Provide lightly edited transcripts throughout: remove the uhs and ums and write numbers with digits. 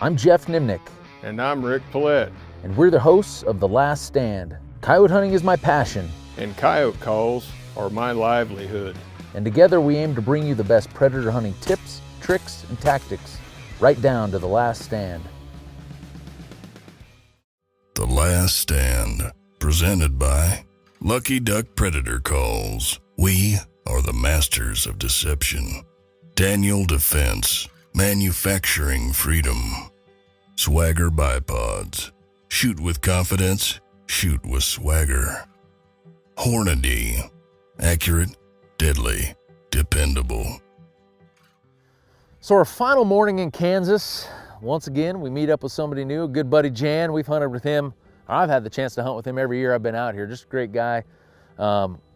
I'm Geoff Nimnick. And I'm Rick Paulette. And we're the hosts of The Last Stand. Coyote hunting is my passion. And coyote calls are my livelihood. And together we aim to bring you the best predator hunting tips, tricks, and tactics, right down to The Last Stand. The Last Stand, presented by Lucky Duck Predator Calls. We are the masters of deception. Daniel Defense, manufacturing freedom. Swagger Bipods, shoot with confidence, shoot with swagger. Hornady, accurate, deadly, dependable. So our final morning in Kansas, once again, we meet up with somebody new, a good buddy Jan. We've hunted with him. I've had the chance to hunt with him every year I've been out here. Just a great guy.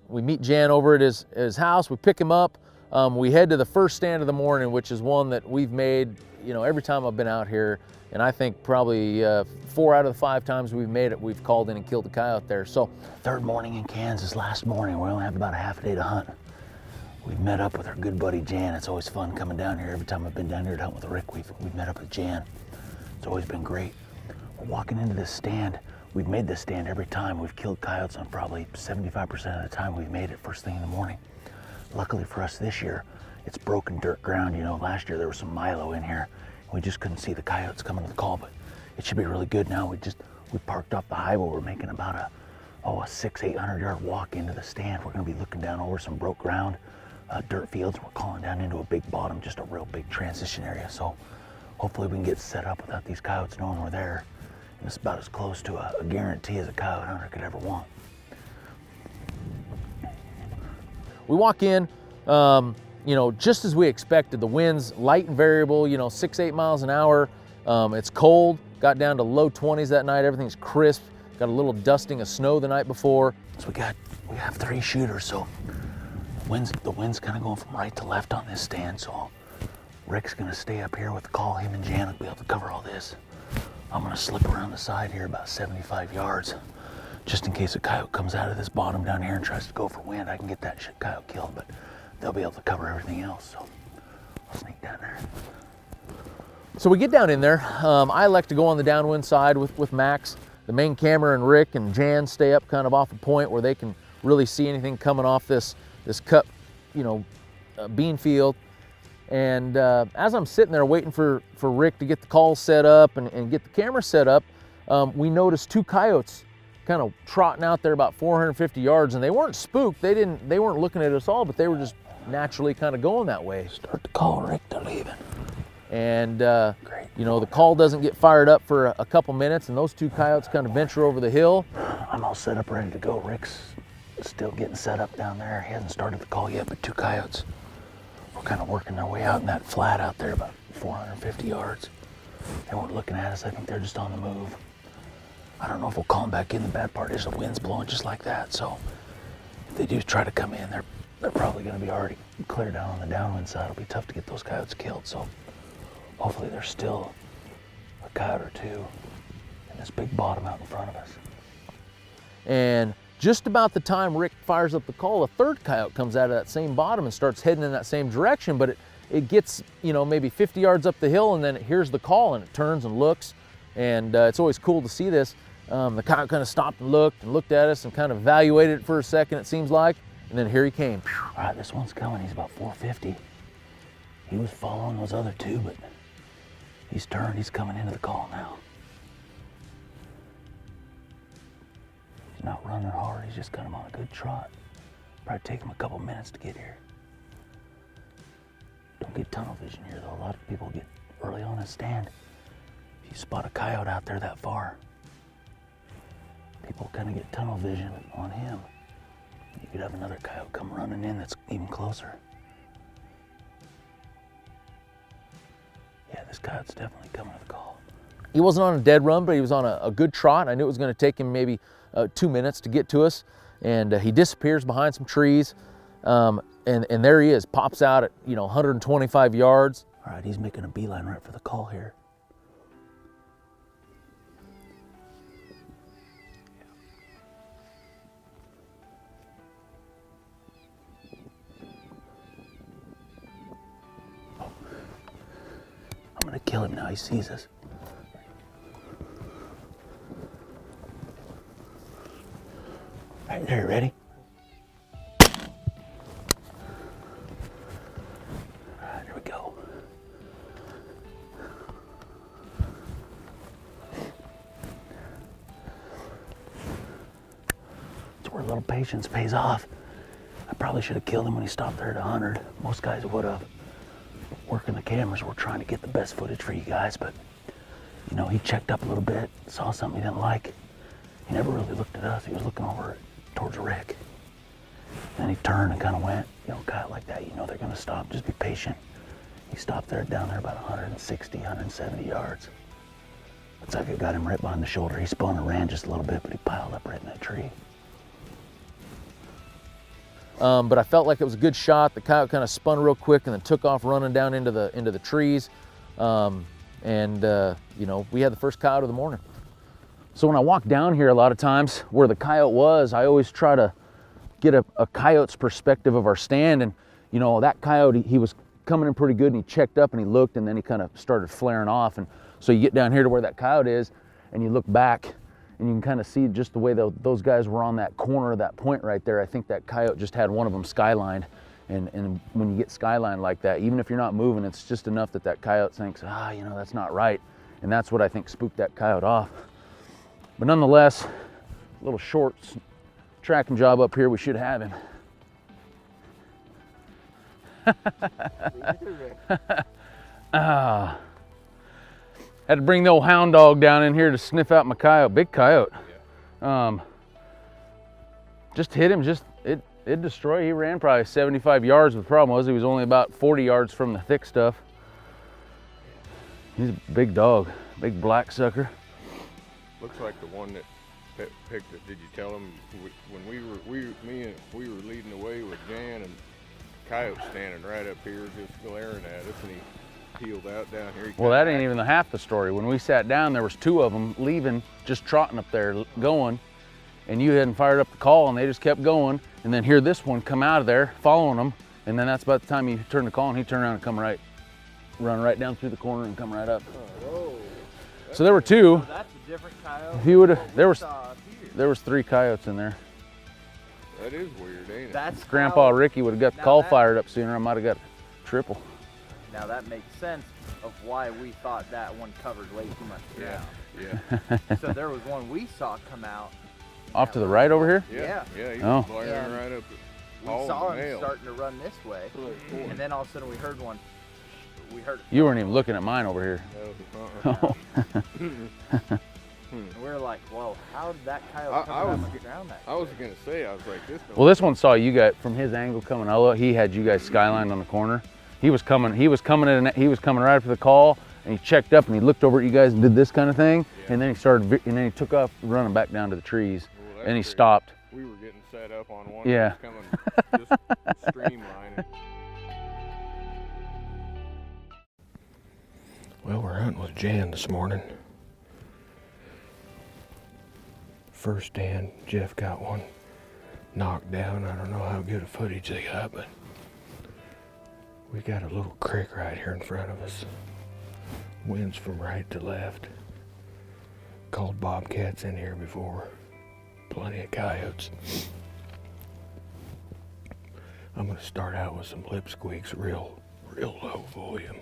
We meet Jan over at his house. We pick him up. We head to the first stand of the morning, which is one that we've made, every time I've been out here. And I think probably 4 out of the 5 times we've made it, we've called in and killed a coyote there. So third morning in Kansas, last morning, we only have about a half a day to hunt. We've met up with our good buddy Jan. It's always fun coming down here. Every time I've been down here to hunt with Rick, we've met up with Jan. It's always been great. We're walking into this stand. We've made this stand every time. We've killed coyotes on probably 75% of the time we've made it first thing in the morning. Luckily for us this year, it's broken dirt ground. Last year there was some milo in here. We just couldn't see the coyotes coming to the call, but it should be really good now. We parked off the highway. We're making about a 600-800 yard walk into the stand. We're gonna be looking down over some broke ground, dirt fields. We're calling down into a big bottom, just a real big transition area. So hopefully we can get set up without these coyotes knowing we're there. And it's about as close to a guarantee as a coyote hunter could ever want. We walk in, just as we expected. The wind's light and variable, 6-8 miles an hour. It's cold, got down to low 20s that night. Everything's crisp. Got a little dusting of snow the night before. So we have 3 shooters, so the wind's kind of going from right to left on this stand. So Rick's gonna stay up here with the call. Him and Jan will be able to cover all this. I'm gonna slip around the side here about 75 yards, just in case a coyote comes out of this bottom down here and tries to go for wind. I can get that shit coyote killed, but they'll be able to cover everything else. So I'll sneak down there. So we get down in there. I like to go on the downwind side with Max. The main camera and Rick and Jan stay up kind of off a point where they can really see anything coming off this cut, bean field. And as I'm sitting there waiting for Rick to get the call set up and get the camera set up, we noticed 2 coyotes kind of trotting out there about 450 yards, and they weren't spooked. They weren't looking at us all, but they were just naturally kind of going that way. Start the call, Rick, they're leaving. And the call doesn't get fired up for a couple minutes, and those 2 coyotes kind of venture over the hill. I'm all set up, ready to go. Rick's still getting set up down there. He hasn't started the call yet, but 2 coyotes were kind of working their way out in that flat out there about 450 yards. They weren't looking at us. I think they're just on the move. I don't know if we'll call them back in. The bad part is the wind's blowing just like that. So if they do try to come in, they're probably going to be already clear down on the downwind side. It'll be tough to get those coyotes killed. So hopefully there's still a coyote or 2 in this big bottom out in front of us. And just about the time Rick fires up the call, a 3rd coyote comes out of that same bottom and starts heading in that same direction, but it gets, maybe 50 yards up the hill, and then it hears the call and it turns and looks. And it's always cool to see this. The coyote kind of stopped and looked at us and kind of evaluated it for a second, it seems like, and then here he came. All right, this one's coming. He's about 450. He was following those other 2, but he's turned. He's coming into the call now. He's not running hard. He's just kind of on a good trot. Probably take him a couple minutes to get here. Don't get tunnel vision here, though. A lot of people get early on a stand. If you spot a coyote out there that far, people kind of get tunnel vision on him. You could have another coyote come running in that's even closer. Yeah, this coyote's definitely coming to the call. He wasn't on a dead run, but he was on a good trot. I knew it was going to take him maybe 2 minutes to get to us. And he disappears behind some trees. And there he is, pops out at 125 yards. All right, he's making a beeline right for the call here. I'm gonna kill him now. He sees us. All right, there, you ready? All right, here we go. That's where a little patience pays off. I probably should have killed him when he stopped there at 100. Most guys would have. Working the cameras, we're trying to get the best footage for you guys, but you know, he checked up a little bit, saw something he didn't like. He never really looked at us. He was looking over towards Rick. Then he turned and kind of went, you know, coyote like that, you know they're gonna stop, just be patient. He stopped there, down there about 160, 170 yards. Looks like it got him right behind the shoulder. He spun and ran just a little bit, but he piled up right in that tree. But I felt like it was a good shot. The coyote kind of spun real quick and then took off running down into the trees. You know, we had the first coyote of the morning. So when I walk down here, a lot of times where the coyote was, I always try to get a coyote's perspective of our stand. And you know, that coyote, he was coming in pretty good, and he checked up and he looked, and then he kind of started flaring off. And so you get down here to where that coyote is, and you look back, and you can kind of see just the way those guys were on that corner of that point right there. I think that coyote just had one of them skylined. And when you get skylined like that, even if you're not moving, it's just enough that coyote thinks, you know, that's not right. And that's what I think spooked that coyote off. But nonetheless, a little short tracking job up here, we should have him. Had to bring the old hound dog down in here to sniff out my coyote, big coyote. Just hit him, it destroyed. He ran probably 75 yards. The problem was he was only about 40 yards from the thick stuff. He's a big dog, big black sucker. Looks like the one that picked it. Did you tell him when we were leading the way with Jan, and coyote standing right up here just glaring at us, and he peeled out down here. Well, that ain't even the half the story. When we sat down, there was two of them leaving, just trotting up there, going, and you hadn't fired up the call, and they just kept going. And then hear this one come out of there, following them, and then that's about the time you turn the call, and he turned around and come right, run right down through the corner and come right up. Oh, so there were two. So that's a different coyote. If you would have, there was 3 coyotes in there. that is weird, ain't it? That's Grandpa how, Ricky would have got the Now call that- fired up sooner. I might have got triple. Now that makes sense of why we thought that one covered way too much ground. Yeah, So there was one we saw come out. Off to the right over here? yeah, yeah. He Oh. was glaring And right up. We hauling saw him nail. starting to run this way, and then all of a sudden we heard one. We heard it. You weren't even looking at mine over here. No, And we were like, "Whoa, how did that coyote cover that much ground that?" I was gonna say, I was like, this. Well, this one saw you guys from his angle coming out. He had you guys skylined on the corner. He was coming right up to the call, and he checked up and he looked over at you guys and did this kind of thing, and then he took off running back down to the trees, Well, and he that's stopped. We were getting set up on one. Yeah. That was coming just streamlining. Well, we're hunting with Jan this morning. First stand, Geoff got one knocked down. I don't know how good a footage they got, but we got a little creek right here in front of us. Winds from right to left. Called bobcats in here before. Plenty of coyotes. I'm gonna start out with some lip squeaks, real low volume.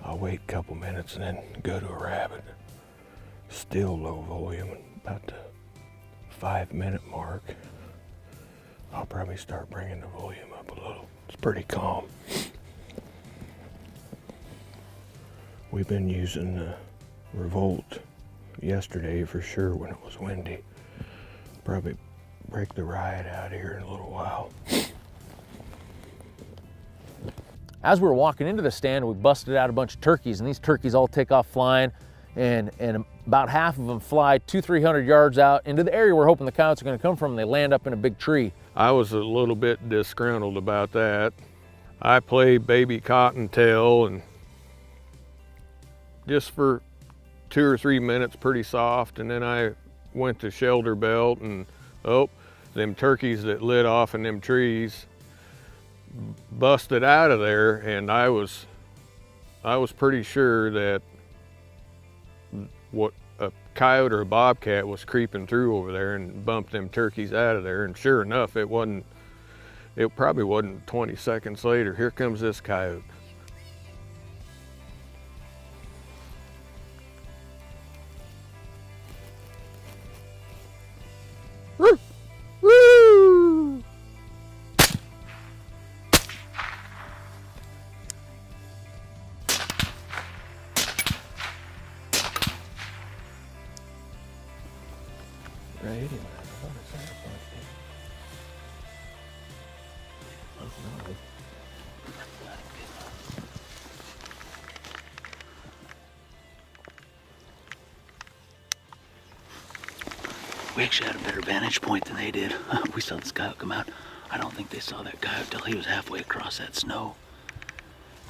I'll wait a couple minutes and then go to a rabbit. Still low volume. About the 5-minute mark, I'll probably start bringing the volume up a little. It's pretty calm. We've been using the Revolt yesterday for sure when it was windy. Probably break the riot out here in a little while. As we were walking into the stand, we busted out a bunch of turkeys, and these turkeys all take off flying, and about half of them fly 200-300 yards out into the area we're hoping the coyotes are going to come from, and they land up in a big tree. I was a little bit disgruntled about that. I played baby cottontail, and just for 2 or 3 minutes pretty soft, and then I went to shoulder belt, and them turkeys that lit off in them trees busted out of there, and I was pretty sure that a coyote or a bobcat was creeping through over there and bumped them turkeys out of there. And sure enough, it probably wasn't 20 seconds later, here comes this coyote. Woo! Woo! Right, hit him. I thought I said I punched him. Oh, no. We actually had a better vantage point than they did. We saw this coyote come out. I don't think they saw that coyote till he was halfway across that snow.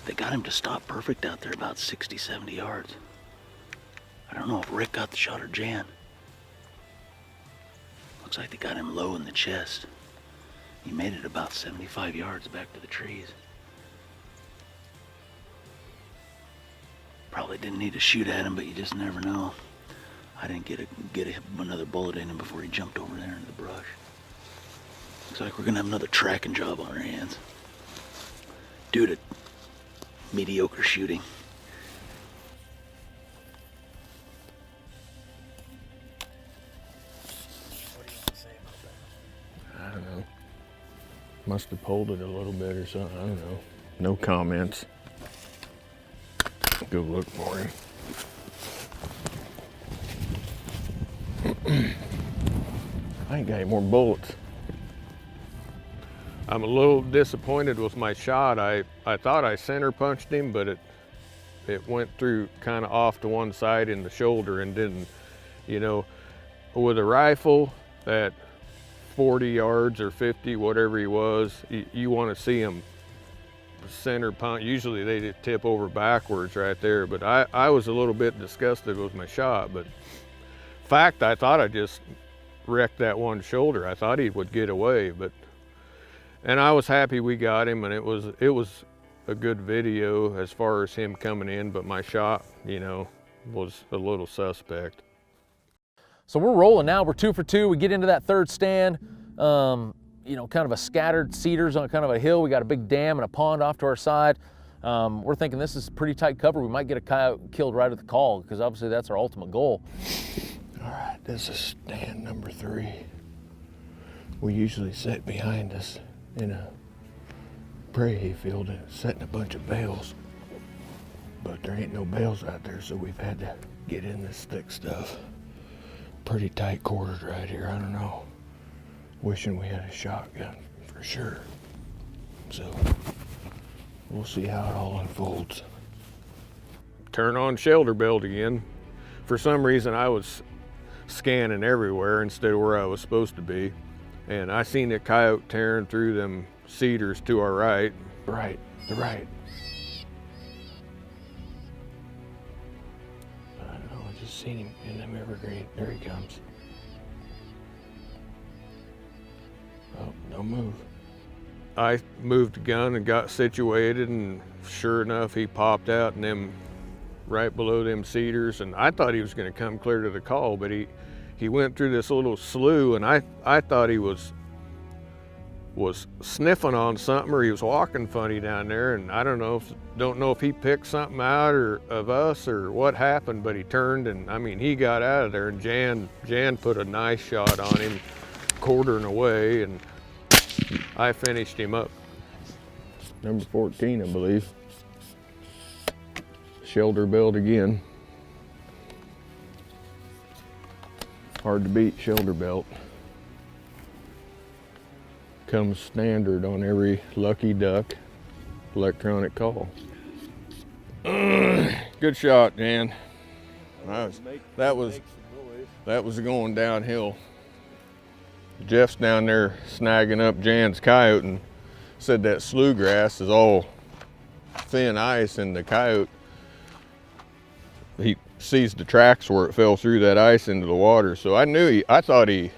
They got him to stop perfect out there about 60, 70 yards. I don't know if Rick got the shot or Jan. Looks like they got him low in the chest. He made it about 75 yards back to the trees. Probably didn't need to shoot at him, but you just never know. I didn't get another bullet in him before he jumped over there into the brush. Looks like we're gonna have another tracking job on our hands due to mediocre shooting. I don't know. Must have pulled it a little bit or something. I don't know. No comments. Go look for him. I ain't got any more bullets. I'm a little disappointed with my shot. I thought I center punched him, but it went through kind of off to one side in the shoulder and didn't, you know, with a rifle at 40 yards or 50, whatever he was, you want to see him center punch. Usually they just tip over backwards right there, but I was a little bit disgusted with my shot. But in fact, I thought I just wrecked that one shoulder. I thought he would get away, and I was happy we got him, and it was a good video as far as him coming in, but my shot, you know, was a little suspect. So we're rolling now. We're 2 for 2. We get into that third stand. You know, kind of a scattered cedars on kind of a hill. We got a big dam and a pond off to our side. We're thinking this is pretty tight cover. We might get a coyote killed right at the call, because obviously that's our ultimate goal. All right, this is stand number 3. We usually sit behind us in a prairie hayfield and setting a bunch of bales, but there ain't no bales out there, so we've had to get in this thick stuff. Pretty tight quarters right here. I don't know. Wishing we had a shotgun for sure. So we'll see how it all unfolds. Turn on shoulder belt again. For some reason I was scanning everywhere instead of where I was supposed to be. And I seen a coyote tearing through them cedars to our right. The right. I don't know, I just seen him in them evergreen. There he comes. Oh, don't move. I moved the gun and got situated, and sure enough, he popped out in them right below them cedars, and I thought he was gonna come clear to the call, but he went through this little slough, and I thought he was sniffing on something, or he was walking funny down there, and I don't know if he picked something out of us or what happened, but he turned, and I mean, he got out of there, and Jan put a nice shot on him, quartering away, and I finished him up. Number 14, I believe. Shoulder belt again. Hard to beat shoulder belt. Comes standard on every Lucky Duck electronic call. Good shot, Jan. That was going downhill. Geoff's down there snagging up Jan's coyote and said that slough grass is all thin ice, and the coyote, he sees the tracks where it fell through that ice into the water. So I thought he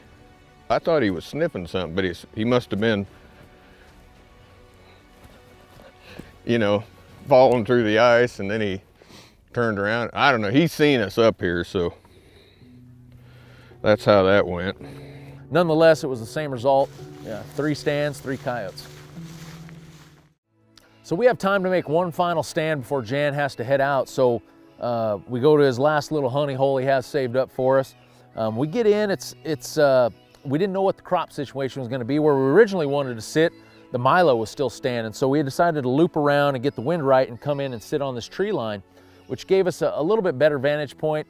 was sniffing something, but he must have been, you know, falling through the ice, and then he turned around. I don't know, he's seen us up here, so that's how that went. Nonetheless, it was the same result. Yeah, 3 stands, 3 coyotes. So we have time to make one final stand before Jan has to head out. So we go to his last little honey hole he has saved up for us. We get in, we didn't know what the crop situation was gonna be. Where we originally wanted to sit, the Milo was still standing. So we decided to loop around and get the wind right and come in and sit on this tree line, which gave us a little bit better vantage point.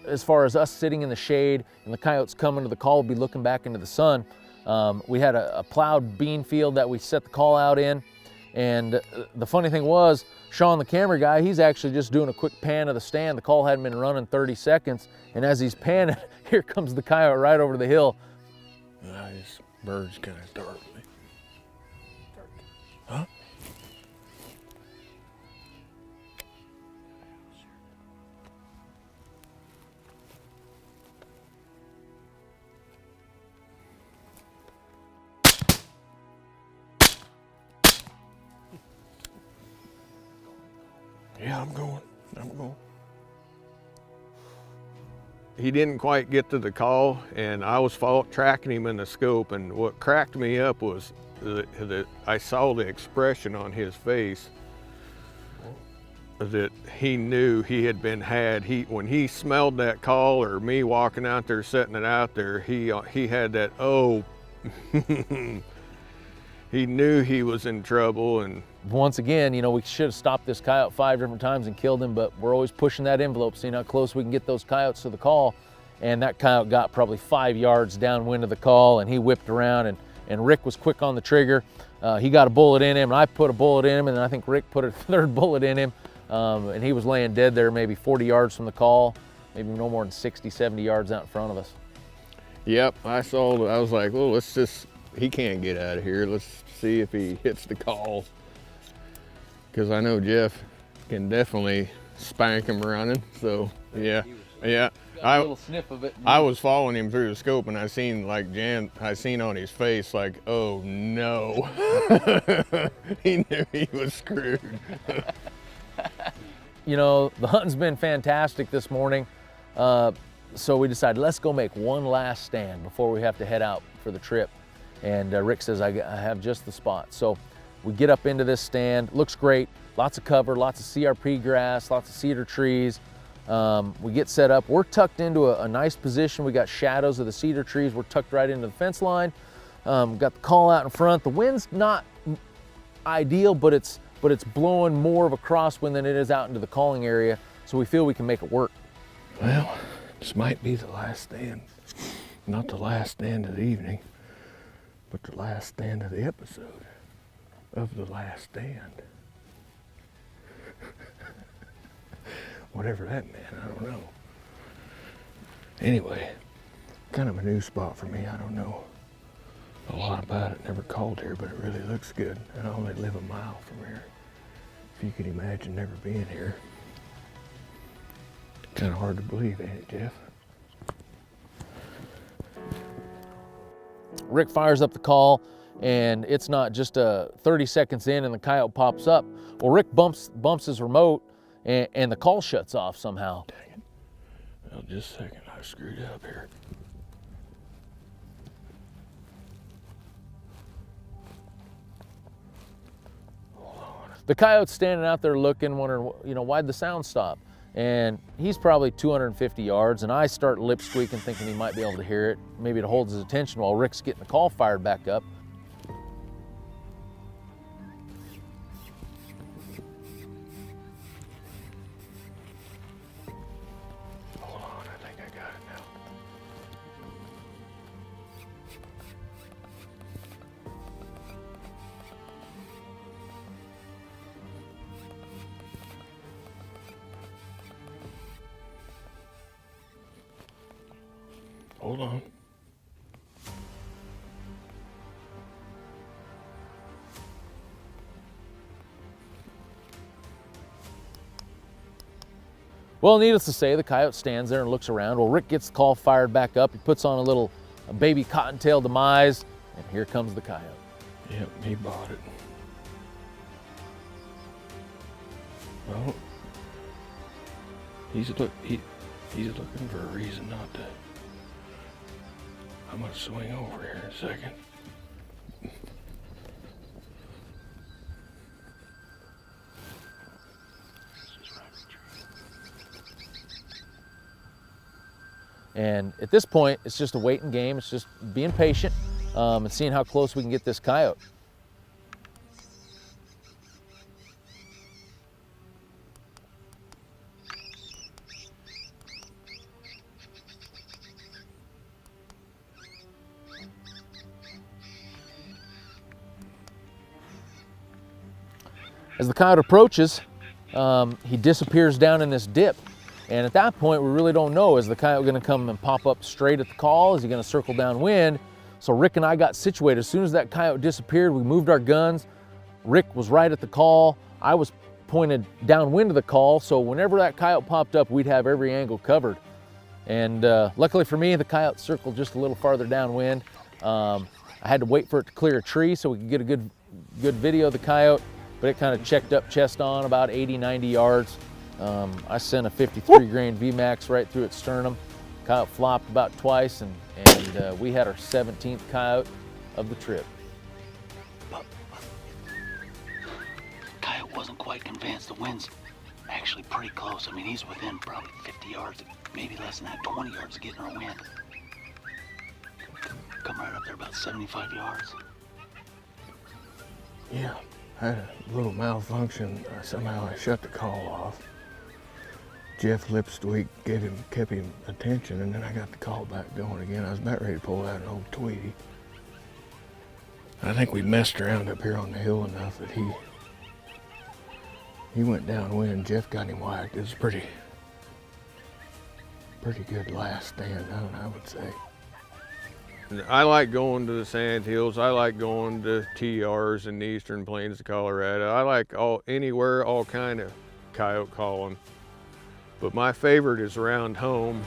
As far as us sitting in the shade and the coyotes coming to the call, we'll be looking back into the sun. We had a plowed bean field that we set the call out in. And the funny thing was, Sean, the camera guy, he's actually just doing a quick pan of the stand. The call hadn't been running 30 seconds. And as he's panning, here comes the coyote right over the hill. Nice. Bird's kind of dark. Huh? Yeah, I'm going. He didn't quite get to the call, and I was tracking him in the scope, and what cracked me up was that I saw the expression on his face that he knew he had been had. When he smelled that call, or me walking out there setting it out there, he had that, oh, he knew he was in trouble. And once again, you know, we should have stopped this coyote 5 different times and killed him, but we're always pushing that envelope, seeing how close we can get those coyotes to the call. And that coyote got probably 5 yards downwind of the call, and he whipped around, and Rick was quick on the trigger. He got a bullet in him, and I put a bullet in him, and then I think Rick put a 3rd bullet in him, and he was laying dead there maybe 40 yards from the call, maybe no more than 60, 70 yards out in front of us. Yep, I was like, well, he can't get out of here. Let's see if he hits the call. Because I know Geoff can definitely spank him running, so yeah. Yeah, a little sniff of it. I was following him through the scope, and I seen on his face like, oh no. He knew he was screwed. You know, the hunting's been fantastic this morning, so we decided let's go make one last stand before we have to head out for the trip. And Rick says I have just the spot. So we get up into this stand. Looks great. Lots of cover, lots of CRP grass, lots of cedar trees. We get set up. We're tucked into a nice position. We got shadows of the cedar trees. We're tucked right into the fence line. Got the call out in front. The wind's not ideal, but it's blowing more of a crosswind than it is out into the calling area. So we feel we can make it work. Well, this might be the last stand. Not the last stand of the evening, but the last stand of the episode of The Last Stand. Whatever that meant, I don't know. Anyway, kind of a new spot for me. I don't know a lot about it. Never called here, but it really looks good. And I only live a mile from here. If you could imagine never being here. Kind of hard to believe, ain't it, Geoff? Rick fires up the call, and it's not just 30 seconds in and the coyote pops up. Well, Rick bumps his remote, and the call shuts off somehow. Dang it. Well, just a second, I screwed up here. Hold on. The coyote's standing out there looking, wondering, you know, why'd the sound stop? And he's probably 250 yards, and I start lip squeaking, thinking he might be able to hear it. Maybe it holds his attention while Rick's getting the call fired back up. Hold on, I think I got it now. Hold on. Well, needless to say, the coyote stands there and looks around. Well, Rick gets the call fired back up. He puts on a little baby cottontail demise, and here comes the coyote. Yep, he bought it. Well, He's looking for a reason not to. I'm gonna swing over here in a second. And at this point, it's just a waiting game. It's just being patient and seeing how close we can get this coyote. As the coyote approaches, he disappears down in this dip. And at that point, we really don't know, is the coyote gonna come and pop up straight at the call? Is he gonna circle downwind? So Rick and I got situated. As soon as that coyote disappeared, we moved our guns. Rick was right at the call. I was pointed downwind of the call. So whenever that coyote popped up, we'd have every angle covered. And luckily for me, the coyote circled just a little farther downwind. I had to wait for it to clear a tree so we could get a good video of the coyote, but it kind of checked up chest on about 80, 90 yards. I sent a 53 grain VMAX right through its sternum. Coyote flopped about twice, and we had our 17th coyote of the trip. Coyote wasn't quite convinced. The wind's actually pretty close. I mean, he's within probably 50 yards, maybe less than that, 20 yards of getting our wind. Come right up there about 75 yards. Yeah, I had a little malfunction. Somehow I shut the call off. Geoff Lipsweek kept him attention, and then I got the call back going again. I was about ready to pull out an old Tweety. I think we messed around up here on the hill enough that he went downwind. Geoff got him whacked. It was pretty good last stand down, I would say. I like going to the sand hills. I like going to TRs in the eastern plains of Colorado. I like anywhere, all kind of coyote calling. But my favorite is around home.